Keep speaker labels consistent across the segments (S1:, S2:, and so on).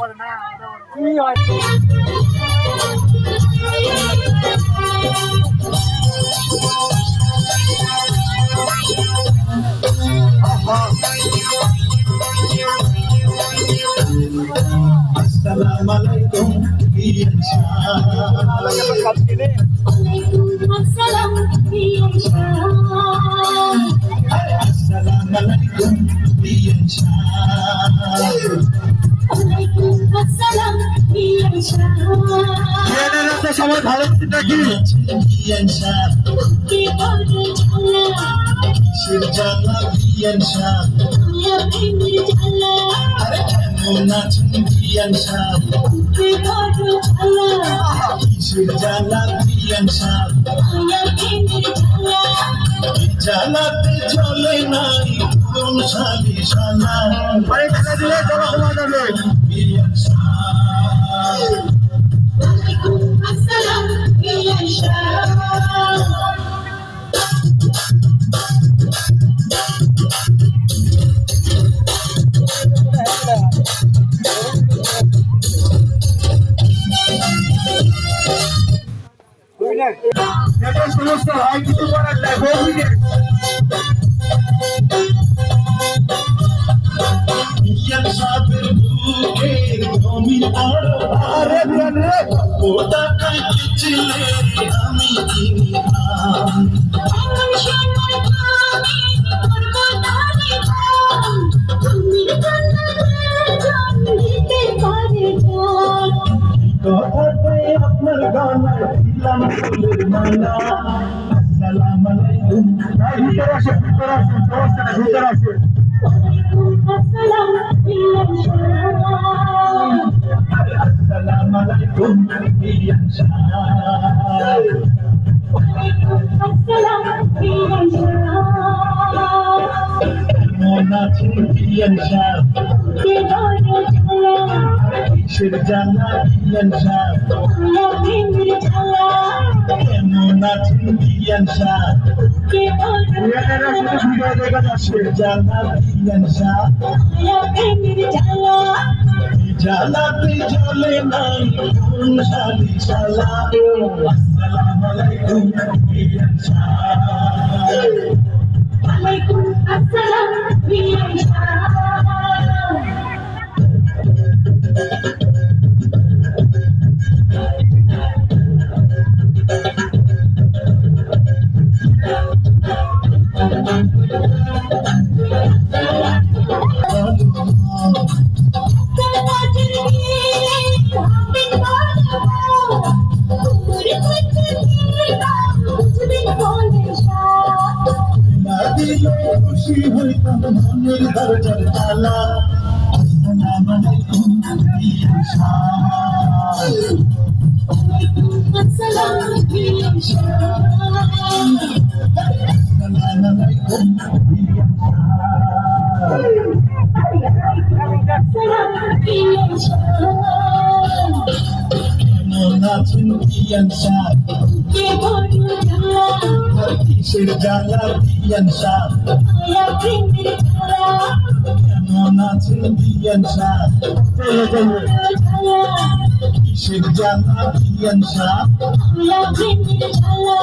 S1: কি হয়
S2: আসসালামু আলাইকুম
S3: আসসালাম
S2: আসসালামু আলাইকুম
S3: আসসালাম
S1: সবাই ভালো নাকি
S3: কি বলে ঝালা
S2: শিরজালা বিয়ান শাহ
S3: মায়া প্রেমের ঝালা
S2: আরে কেমন আছেন বিয়ান শাহ
S3: কি বলে ঝালা
S2: শিরজালা বিয়ান শাহ
S3: মায়া প্রেমের ঝালা
S2: জালাতে চলে নাই কোন শালি শালা
S1: আরে খেলা দিলে জমা কমা যাবে
S2: বিয়ান শাহ
S3: আসসালাম
S1: সমস্যা হয় কিছু করার নাই বলবি
S2: বিয়ান শাহের বুকে জমির আরো
S1: আরে বিয়ান রে
S2: ওটা কাটছিলে আমি কিনলাম
S3: এমন সময় আমি করব তারে গান তুমি জান দিতে পারে জান
S2: কথাতে আপনার গানা দিলাম ফুলের মালা আসসালামু আলাইকুম
S1: ভিতরে আসে সমস্যা নেই ভিতরে আসে
S3: আসসালাম
S2: আসসালামু আলাইকুম বিয়ান শাহ
S3: আসসালাম
S2: কেমন আছেন বিয়ান শাহ
S3: কি বলে ঝালা
S2: কিসের জানা বিয়ান শাহ
S3: মায়া প্রেমের ঝালা
S2: কেমন আছেন বিয়ান শাহ
S3: কি বলে
S1: বিয়ানেরা শুধু ভিতরে দেখা যাচ্ছে
S2: কিসের জানা বিয়ান শাহ
S3: মায়া প্রেমের ঝালা
S2: জালাতে চলে নাই কোন শালি শালা আসসালামু আলাইকুম বিয়ান শাহ
S3: আলাইকুম আসসালাম
S2: না দিলে খুশি হইতাম মনের দরজার তালা আসসালামু আলাইকুম বিয়ান শাহ
S3: আসসালাম
S2: আসসালামু আলাইকুম বিয়ান শাহ কেমন আছেন বিয়ান শাহ
S3: কি বলে ঝালা
S2: কিসের জালা বিয়ান শাহ
S3: মায়া প্রেমের ঝালা
S2: কেমন আছেন বিয়ান শাহ
S1: চলো চলো
S3: ঝালা
S2: কিসের জালা বিয়ান শাহ
S3: মায়া প্রেমের ঝালা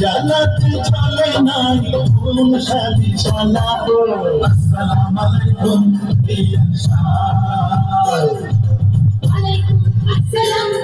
S2: জালাতে চলে নাই কোন শালি শালা আসসালামু আলাইকুম বিয়ান শাহ
S3: আলাইকুম আসসালাম